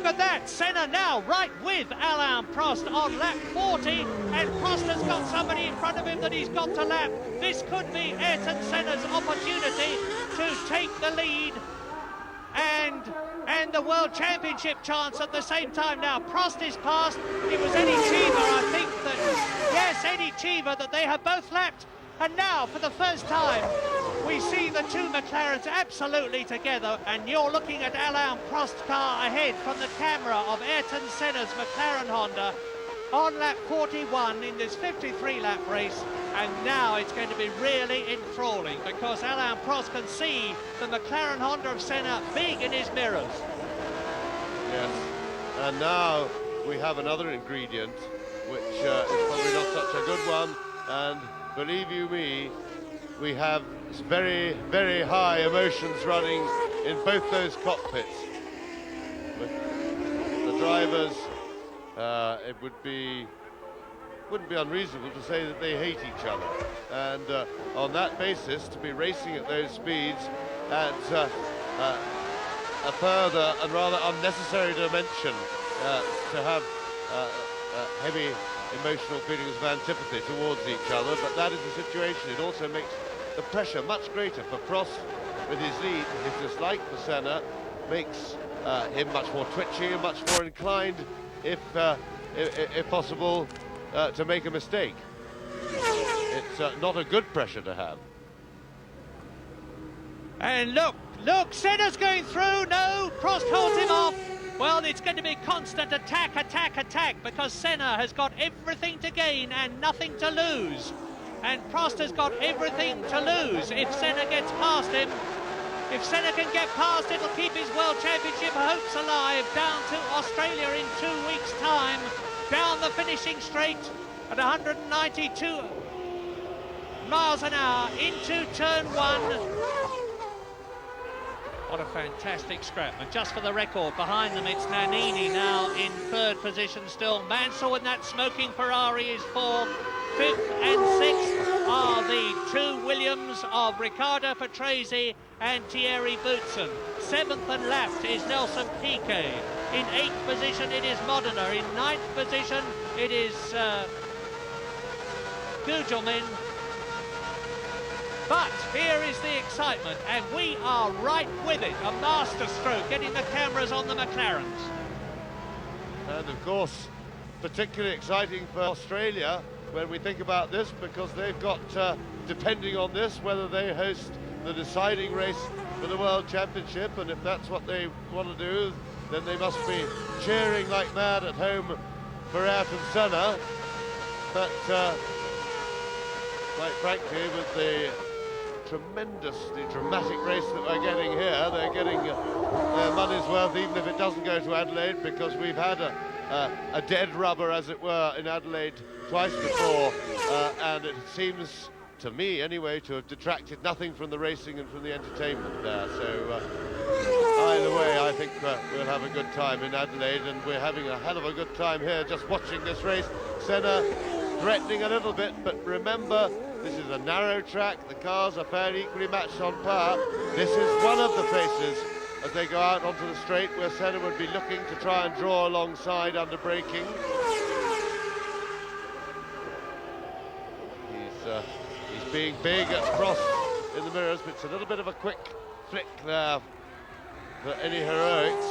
look at that. Senna now right with Alain Prost on lap 40, and Prost has got somebody in front of him that he's got to lap. This could be Ayrton Senna's opportunity to take the lead and the World Championship chance at the same time. Now, Prost is past. It was Eddie Cheever, I think that, yes, Eddie Cheever, that they have both lapped. And now, for the first time, we see the two McLarens absolutely together, and you're looking at Alain Prost's car ahead from the camera of Ayrton Senna's McLaren Honda on lap 41 in this 53-lap race. And now it's going to be really enthralling, because Alain Prost can see the McLaren Honda of Senna big in his mirrors. Yes, and now we have another ingredient, which is probably not such a good one, and believe you me, we have very, very high emotions running in both those cockpits. The drivers, it wouldn't be unreasonable to say that they hate each other, and on that basis, to be racing at those speeds at a further and rather unnecessary dimension, to have heavy emotional feelings of antipathy towards each other, but that is the situation. It also makes the pressure much greater for Prost with his lead. His dislike for Senna makes him much more twitchy and much more inclined, if possible, to make a mistake. It's not a good pressure to have. And look, Senna's going through. No, Prost holds him off. Well, it's going to be constant attack, because Senna has got everything to gain and nothing to lose. And Prost has got everything to lose if Senna gets past him. If Senna can get past, it'll keep his World Championship hopes alive down to Australia in 2 weeks' time. Down the finishing straight at 192 miles an hour into turn 1. What a fantastic scrap. And just for the record, behind them it's Nannini now in third position still. Mansell in that smoking Ferrari is fourth. Fifth and sixth are the two Williams of Riccardo Patrese and Thierry Boutsen. Seventh and last is Nelson Piquet. In eighth position it is Modena. In ninth position it is Gugelmin. But here is the excitement, and we are right with it. A masterstroke, getting the cameras on the McLarens. And of course, particularly exciting for Australia when we think about this, because they've got, depending on this, whether they host the deciding race for the World Championship, and if that's what they want to do, then they must be cheering like mad at home for Ayrton Senna. But quite frankly, with the tremendously dramatic race that we're getting here, they're getting their money's worth, even if it doesn't go to Adelaide, because we've had a dead rubber, as it were, in Adelaide twice before, and it seems, to me anyway, to have detracted nothing from the racing and from the entertainment there. So either way, I think we'll have a good time in Adelaide, and we're having a hell of a good time here just watching this race. Senna threatening a little bit, but remember, this is a narrow track, the cars are fairly equally matched on power. This is one of the places, as they go out onto the straight, where Senna would be looking to try and draw alongside under braking. He's being big at Prost in the mirrors, but it's a little bit of a quick flick there for any heroics.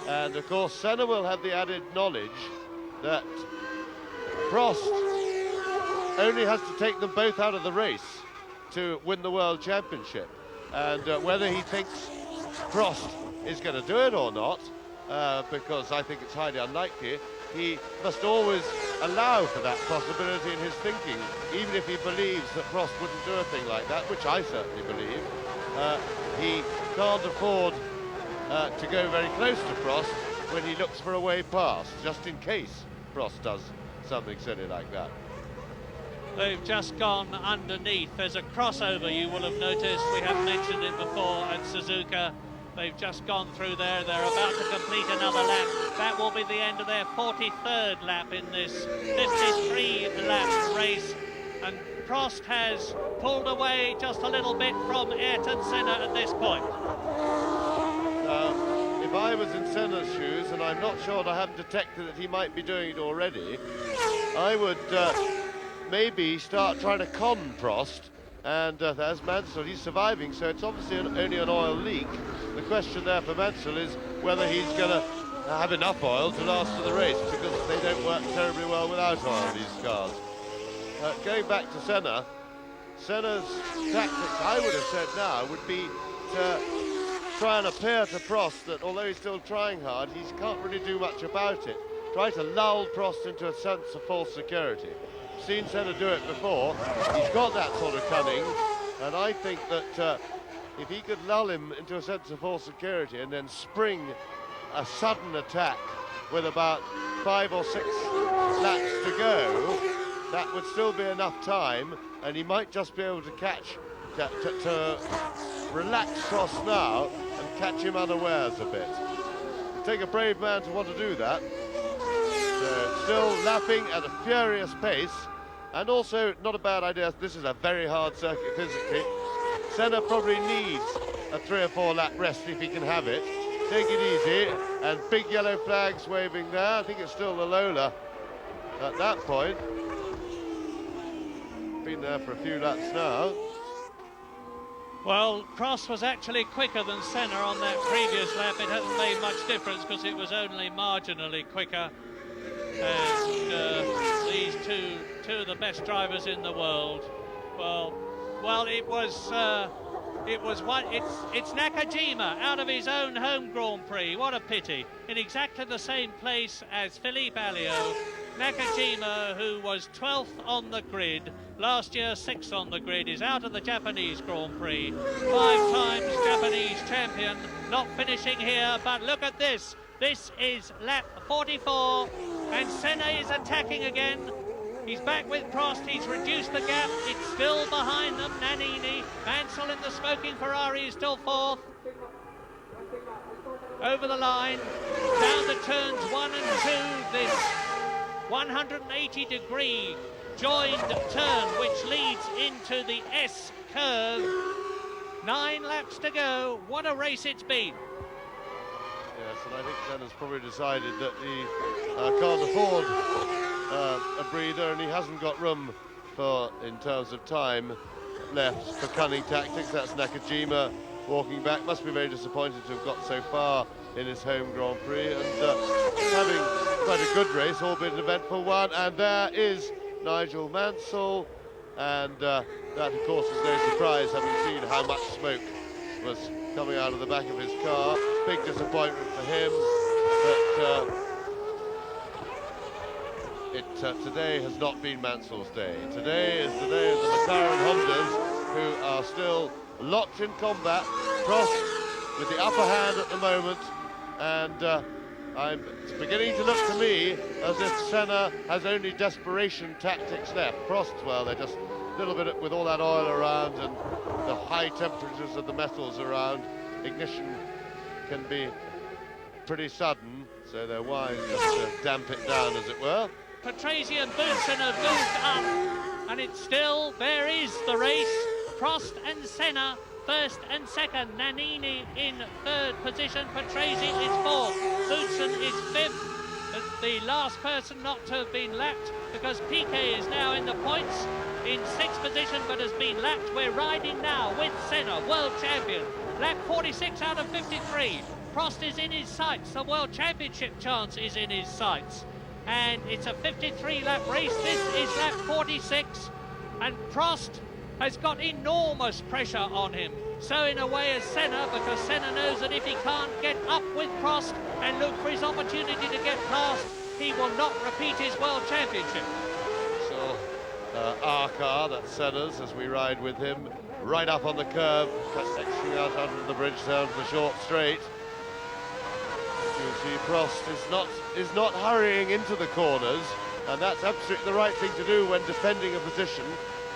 And of course, Senna will have the added knowledge that Prost only has to take them both out of the race to win the World Championship. And whether he thinks Prost is going to do it or not, because I think it's highly unlikely, he must always allow for that possibility in his thinking, even if he believes that Prost wouldn't do a thing like that, which I certainly believe. He can't afford to go very close to Prost when he looks for a way past, just in case Prost does something silly like that. They've just gone underneath. There's a crossover, you will have noticed. We have mentioned it before at Suzuka. They've just gone through there. They're about to complete another lap. That will be the end of their 43rd lap in this 53-lap race. And Prost has pulled away just a little bit from Ayrton Senna at this point. If I was in Senna's shoes, and I'm not sure, I haven't detected that he might be doing it already, I would maybe start trying to con Prost. And there's Mansell, he's surviving, so it's obviously only an oil leak. The question there for Mansell is whether he's going to have enough oil to last for the race, because they don't work terribly well without oil, these cars. Going back to Senna, Senna's tactics, I would have said now, would be to try and appear to Prost that although he's still trying hard, he can't really do much about it. Try to lull Prost into a sense of false security. Seen Senna do it before. He's got that sort of cunning, and I think that if he could lull him into a sense of false security and then spring a sudden attack with about 5 or 6 laps to go, that would still be enough time, and he might just be able to catch, to relax Prost now and catch him unawares a bit. It'd take a brave man to want to do that. Still lapping at a furious pace, and also not a bad idea. This is a very hard circuit physically. Senna probably needs a 3 or 4 lap rest if he can have it. Take it easy, and big yellow flags waving there. I think it's still the Lola at that point. Been there for a few laps now. Well, Prost was actually quicker than Senna on that previous lap. It hasn't made much difference because it was only marginally quicker. And these two of the best drivers in the world. Well, it's Nakajima out of his own home Grand Prix. What a pity! In exactly the same place as Philippe Alliot, Nakajima, who was 12th on the grid last year, 6th on the grid, is out of the Japanese Grand Prix. 5 times Japanese champion, not finishing here. But look at this. This is lap 44, and Senna is attacking again. He's back with Prost, he's reduced the gap, it's still behind them, Nannini. Mansell in the smoking Ferrari is still 4th. Over the line, down to turns 1 and 2, this 180-degree joined turn, which leads into the S curve. 9 laps to go, what a race it's been. Yes, and I think Senna's probably decided that he can't afford a breather, and he hasn't got room for, in terms of time left for cunning tactics. That's Nakajima walking back. Must be very disappointed to have got so far in his home Grand Prix, and having quite a good race, albeit an eventful one. And there is Nigel Mansell, and that of course is no surprise, having seen how much smoke was coming out of the back of his car. Big disappointment for him, but today has not been Mansell's day. Today is the day of the McLaren Hondas, who are still locked in combat. Prost with the upper hand at the moment, and it's beginning to look to me as if Senna has only desperation tactics left. Prost, well, they're just a little bit with all that oil around and the high temperatures of the metals around. Ignition can be pretty sudden, so they're wise just to damp it down, as it were. Patrese and Boutsen have moved up, and it's still, there is the race. Prost and Senna, 1st and 2nd. Nannini in 3rd position. Patrese is 4th. Boutsen is 5th. The last person not to have been lapped, because Piquet is now in the points in 6th position, but has been lapped. We're riding now with Senna, world champion. Lap 46 out of 53. Prost is in his sights. The World Championship chance is in his sights. And it's a 53-lap race. This is lap 46. And Prost has got enormous pressure on him. So in a way as Senna, because Senna knows that if he can't get up with Prost and look for his opportunity to get past, he will not repeat his World Championship. So our car, that's Senna's, as we ride with him, right up on the curve, exiting out under the bridge down to the short straight. You see Prost is not hurrying into the corners, and that's absolutely the right thing to do when defending a position,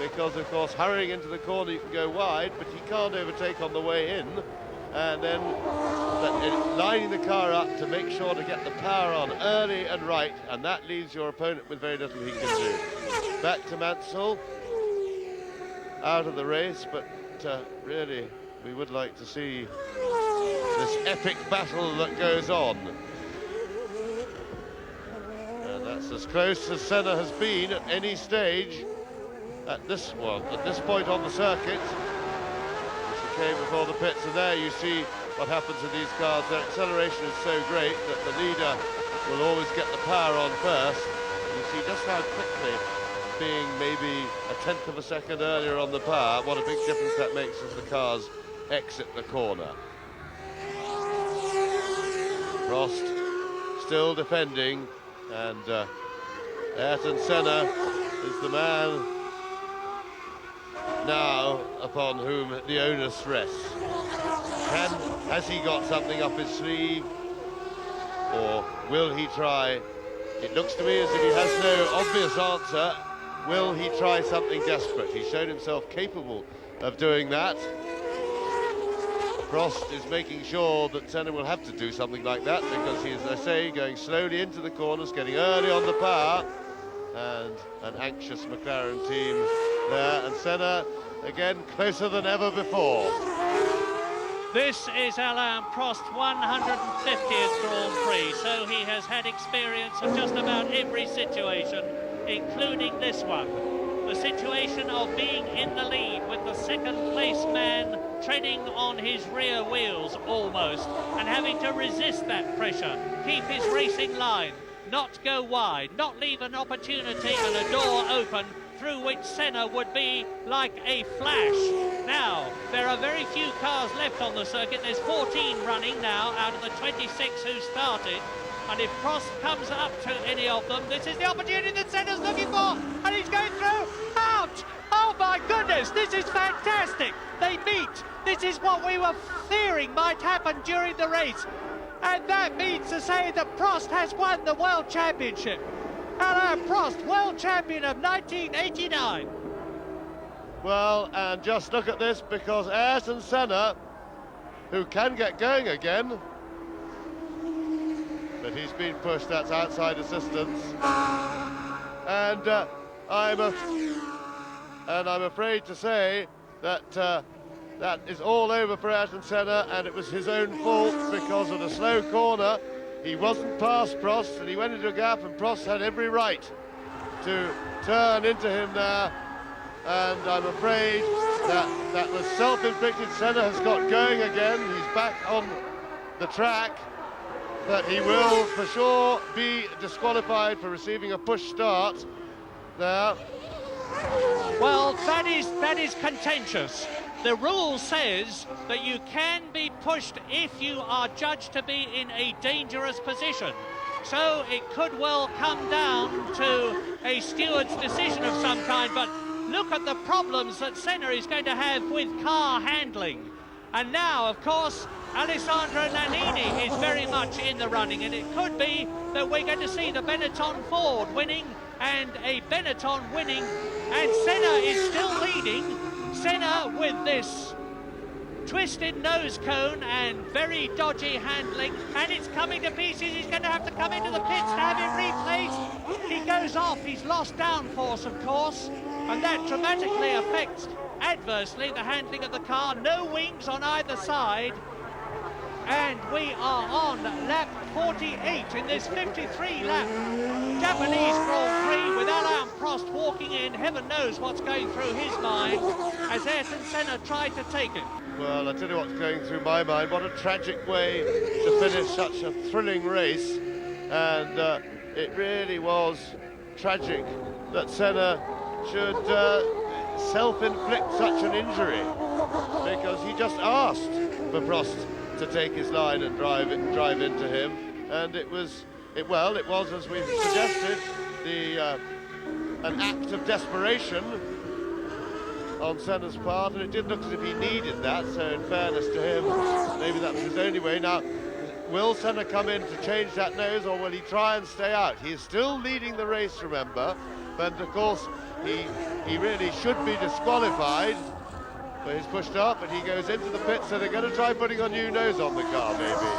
because of course hurrying into the corner you can go wide, but you can't overtake on the way in, and then lining the car up to make sure to get the power on early and right, and that leaves your opponent with very little he can do. Back to Mansell, out of the race, but really we would like to see this epic battle that goes on. And that's as close as Senna has been at any stage at this point on the circuit. As he came before the pits, and there you see what happens in these cars. Their acceleration is so great that the leader will always get the power on first. You see just how quickly, being maybe a tenth of a second earlier on the power, what a big difference that makes as the cars exit the corner. Prost still defending, and Ayrton Senna is the man now upon whom the onus rests. Has he got something up his sleeve, or will he try? It looks to me as if he has no obvious answer. Will he try something desperate? He's shown himself capable of doing that. Prost is making sure that Senna will have to do something like that, because he is, as I say, going slowly into the corners, getting early on the power, and an anxious McLaren team there, and Senna again closer than ever before. This is Alain Prost 150th Grand Prix, so he has had experience of just about every situation, including this one. The situation of being in the lead with the second place man treading on his rear wheels almost, and having to resist that pressure, keep his racing line, not go wide, not leave an opportunity and a door open through which Senna would be like a flash. Now, there are very few cars left on the circuit. There's 14 running now out of the 26 who started. And if Prost comes up to any of them, this is the opportunity that Senna's looking for. And he's going through. Ouch! Oh my goodness, this is fantastic. They meet. This is what we were fearing might happen during the race. And that means to say that Prost has won the World Championship. Alain Prost, world champion of 1989. Well, and just look at this, because Ayrton Senna, who can get going again, but he's been pushed, that's outside assistance. And I'm afraid to say that that is all over for Ayrton Senna, and it was his own fault because of the slow corner. He wasn't past Prost, and he went into a gap, and Prost had every right to turn into him there. And I'm afraid that was self-inflicted. Senna has got going again. He's back on the track, but he will for sure be disqualified for receiving a push start there. Well, that is contentious. The rule says that you can be pushed if you are judged to be in a dangerous position. So it could well come down to a steward's decision of some kind, but look at the problems that Senna is going to have with car handling. And now, of course, Alessandro Nannini is very much in the running, and it could be that we're going to see the Benetton Ford winning and a Benetton winning, and Senna is still leading. Senna with this twisted nose cone and very dodgy handling, and it's coming to pieces. He's going to have to come into the pits to have it replaced. He goes off, he's lost downforce, of course, and that dramatically affects adversely the handling of the car. No wings on either side, and we are on lap 48 in this 53-lap Japanese Grand Prix, with Alain Prost walking in. Heaven knows what's going through his mind as Ayrton Senna tried to take it. Well, I tell you what's going through my mind. What a tragic way to finish such a thrilling race, and it really was tragic that Senna should self-inflict such an injury, because he just asked for Prost to take his line and drive into him, and it was as we suggested, an act of desperation on Senna's part, and it did look as if he needed that. So in fairness to him, maybe that was his only way. Now, will Senna come in to change that nose, or will he try and stay out? He is still leading the race, remember, but of course he really should be disqualified. So he's pushed up, and he goes into the pit, so they're going to try putting a new nose on the car, maybe.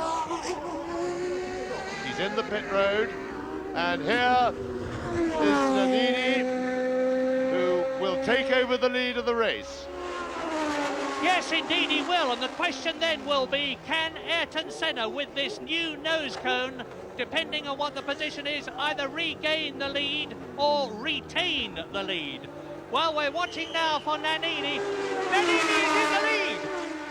He's in the pit road, and here is Nannini, who will take over the lead of the race. Yes, indeed he will, and the question then will be, can Ayrton Senna, with this new nose cone, depending on what the position is, either regain the lead or retain the lead? Well, we're watching now for Nannini. Nannini is in the lead!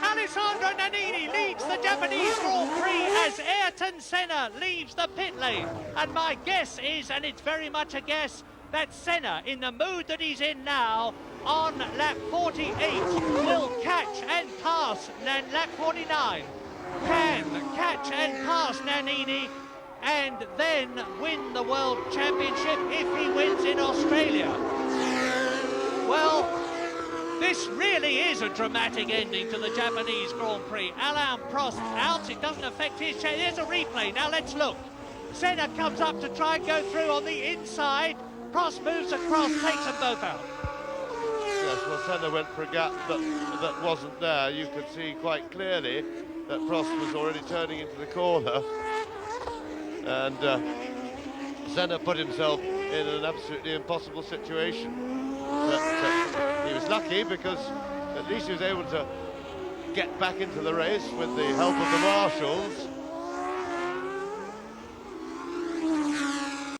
Alessandro Nannini leads the Japanese Grand Prix as Ayrton Senna leaves the pit lane. And my guess is, and it's very much a guess, that Senna, in the mood that he's in now, on lap 48, will catch and pass lap 49. Can catch and pass Nannini and then win the World Championship if he wins in Australia. Well, this really is a dramatic ending to the Japanese Grand Prix. Alain Prost out, it doesn't affect his chance. There's a replay, now let's look. Senna comes up to try and go through on the inside. Prost moves across, takes them both out. Yes, well, Senna went for a gap that wasn't there. You could see quite clearly that Prost was already turning into the corner. And Senna put himself in an absolutely impossible situation. But he was lucky because at least he was able to get back into the race with the help of the marshals.